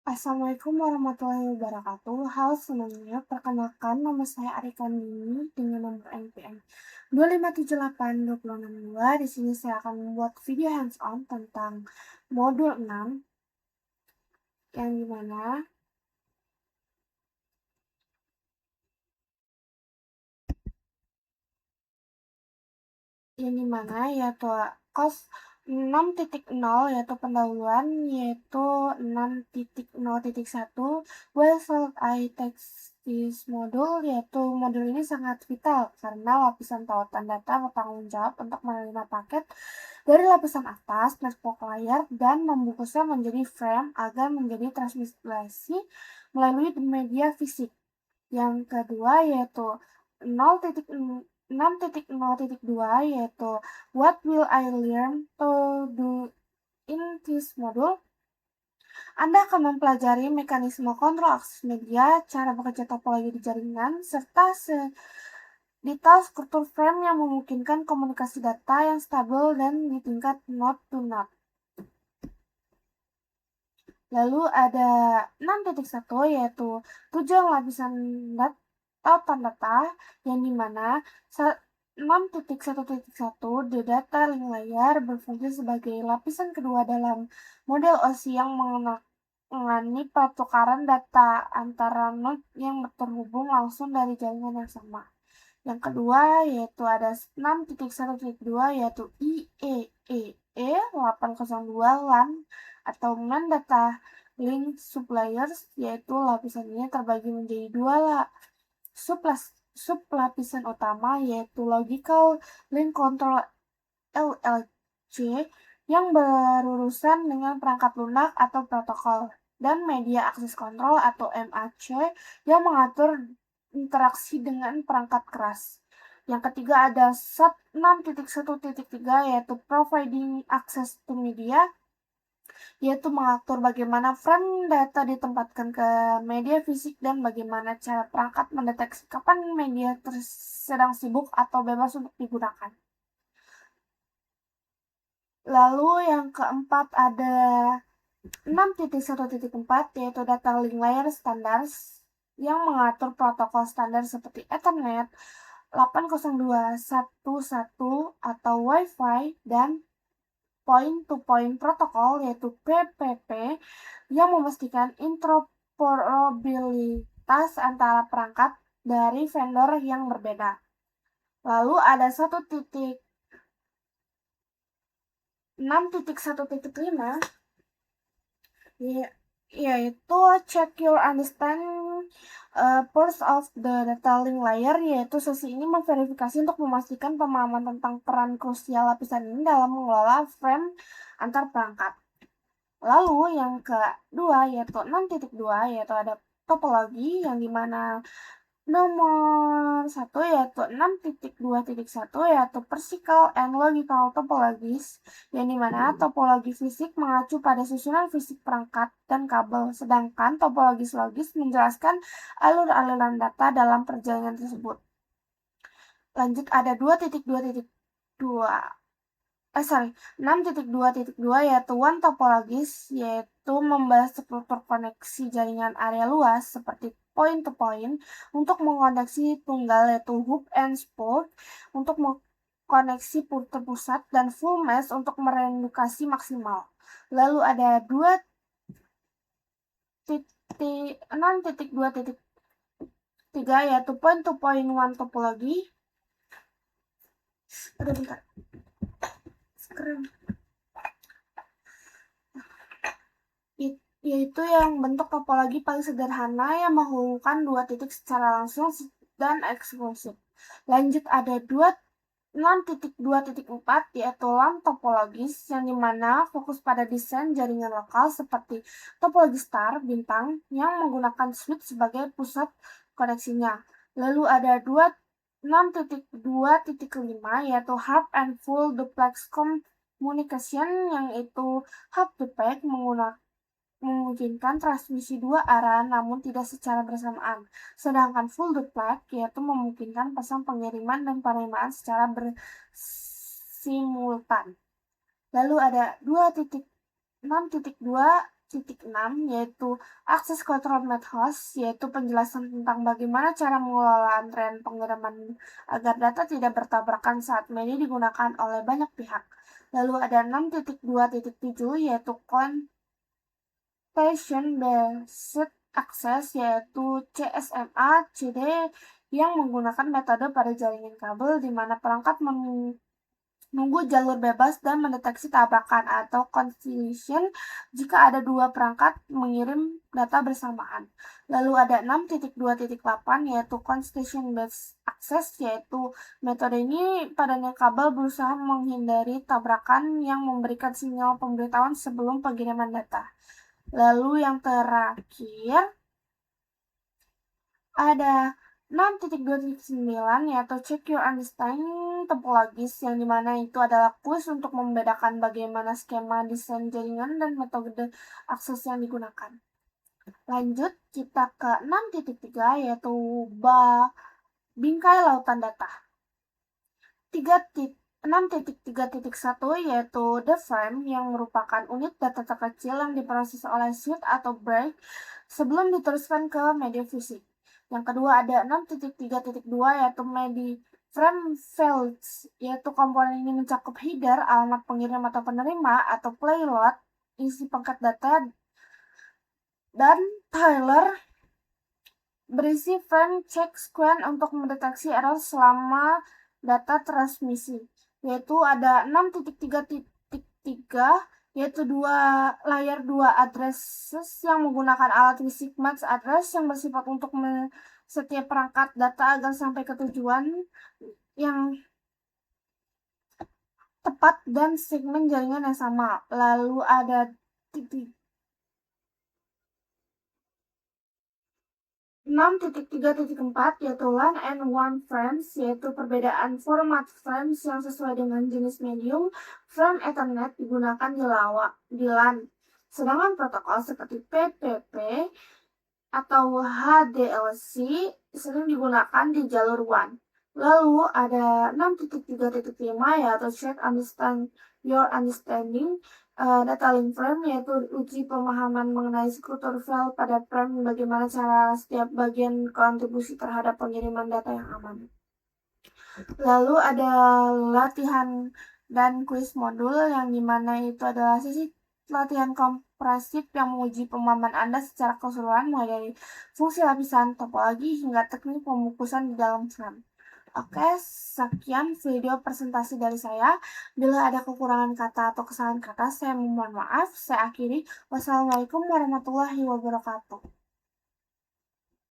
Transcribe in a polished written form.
Assalamualaikum warahmatullahi wabarakatuh. Halo semuanya, perkenalkan nama saya Arika Nini dengan nomor NPM 2578262. Di sini saya akan membuat video hands-on tentang modul 6 yang dimana yaitu kos 6.0 yaitu pendahuluan yaitu 6.0.1 why should I take this module, yaitu modul ini sangat vital karena lapisan tautan data bertanggung jawab untuk menerima paket dari lapisan atas network layer dan membungkusnya menjadi frame agar menjadi transmisi melalui media fisik. Yang kedua yaitu 6.0.2 yaitu what will I learn to do in this module. Anda akan mempelajari mekanisme kontrol akses media, cara bekerja topologi di jaringan, serta detail struktur frame yang memungkinkan komunikasi data yang stabil dan di tingkat node to node. Lalu ada 6.1 yaitu tujuan lapisan tautan data yang dimana 6.1.1 the data link layer berfungsi sebagai lapisan kedua dalam model OSI yang mengenai pertukaran data antara node yang terhubung langsung dari jaringan yang sama. Yang kedua yaitu ada 6.1.2 yaitu IEEE 802 LAN atau main data link sublayers, yaitu lapisan ini terbagi menjadi dua sub lapisan utama yaitu logical link control LLC yang berurusan dengan perangkat lunak atau protokol, dan media access control atau MAC yang mengatur interaksi dengan perangkat keras. Yang ketiga ada sub 6.1.3 yaitu providing access to media, yaitu mengatur bagaimana frame data ditempatkan ke media fisik dan bagaimana cara perangkat mendeteksi kapan media sedang sibuk atau bebas untuk digunakan. Lalu yang keempat ada 6.1.4 yaitu data link layer standards yang mengatur protokol standar seperti Ethernet, 802.11 atau Wi-Fi, dan point-to-point protokol yaitu PPP yang memastikan interoperabilitas antara perangkat dari vendor yang berbeda. Lalu ada 6.1.5 yaitu check your understand parts of the data link layer, yaitu sesi ini memverifikasi untuk memastikan pemahaman tentang peran krusial lapisan ini dalam mengelola frame antar perangkat. Lalu yang kedua yaitu 6.2 yaitu ada topologi yang dimana nomor 1 yaitu 6.2.1 yaitu physical and logical topologies yang dimana topologi fisik mengacu pada susunan fisik perangkat dan kabel, sedangkan topologis logis menjelaskan alur-aluran data dalam perjalanan tersebut. Lanjut ada 6.2.2 yaitu one topologis, yaitu membahas struktur koneksi jaringan area luas seperti point to point untuk mengoneksi tunggal yaitu hub and spoke untuk mengkoneksi terpusat, dan full mesh untuk merendukasi maksimal. Lalu ada 6.2.3 yaitu point to point one topologi. Yaitu yang bentuk topologi paling sederhana yang menghubungkan dua titik secara langsung dan eksklusif. Lanjut ada 6.2.4 yaitu LAN topologis yang dimana fokus pada desain jaringan lokal seperti topologi star bintang yang menggunakan switch sebagai pusat koneksinya. Lalu ada 6.2.5 yaitu hub and full duplex communication, yang itu hub duplex memungkinkan transmisi dua arah namun tidak secara bersamaan, sedangkan full duplex yaitu memungkinkan pesan pengiriman dan penerimaan secara bersimultan. Lalu ada 6.2 yaitu Access Control Methods, yaitu penjelasan tentang bagaimana cara mengelola antrean pengiriman agar data tidak bertabrakan saat media digunakan oleh banyak pihak. Lalu ada 6.2.7, yaitu Constellation Based Access, yaitu CSMA CD, yang menggunakan metode pada jaringan kabel di mana perangkat menunggu jalur bebas dan mendeteksi tabrakan atau constellation jika ada dua perangkat mengirim data bersamaan. Lalu ada 6.2.8, yaitu Constellation Based Access, yaitu metode ini padanya kabel berusaha menghindari tabrakan yang memberikan sinyal pemberitahuan sebelum pengiriman data. Lalu yang terakhir ada 6.2.9, yaitu Check Your Understanding Topologis, yang dimana itu adalah kuis untuk membedakan bagaimana skema desain jaringan dan metode akses yang digunakan. Lanjut kita ke 6.3, yaitu bingkai lautan data. 6.3.1, yaitu The Frame, yang merupakan unit data terkecil yang diproses oleh Sheet atau Break sebelum diteruskan ke media fisik. Yang kedua ada 6.3.2, yaitu Frame Fields, yaitu komponen ini mencakup header, alamat pengirim atau penerima, atau payload, isi paket data, dan Tyler berisi frame check square untuk mendeteksi error selama data transmisi, yaitu ada 6.3.3, yaitu layer 2 addresses yang menggunakan alat fisik match address yang bersifat untuk setiap perangkat data agar sampai ke tujuan yang tepat dan segmen jaringan yang sama. Lalu ada 6.3.4, yaitu LAN and WAN frames, yaitu perbedaan format frames yang sesuai dengan jenis medium. Frame Ethernet digunakan di LAN, sedangkan protokol seperti PPP atau HDLC sering digunakan di jalur WAN. Lalu ada 6.3.5, yaitu Check Your Understanding Data Link Frame, yaitu uji pemahaman mengenai struktur file pada frame, bagaimana cara setiap bagian kontribusi terhadap pengiriman data yang aman. Lalu ada latihan dan kuis modul, yang dimana itu adalah sesi latihan kompresif yang menguji pemahaman Anda secara keseluruhan, mulai dari fungsi lapisan, topologi, hingga teknik pemukusan di dalam frame. Oke, sekian video presentasi dari saya. Bila ada kekurangan kata atau kesalahan kata, saya mohon maaf. Saya akhiri. Wassalamualaikum warahmatullahi wabarakatuh.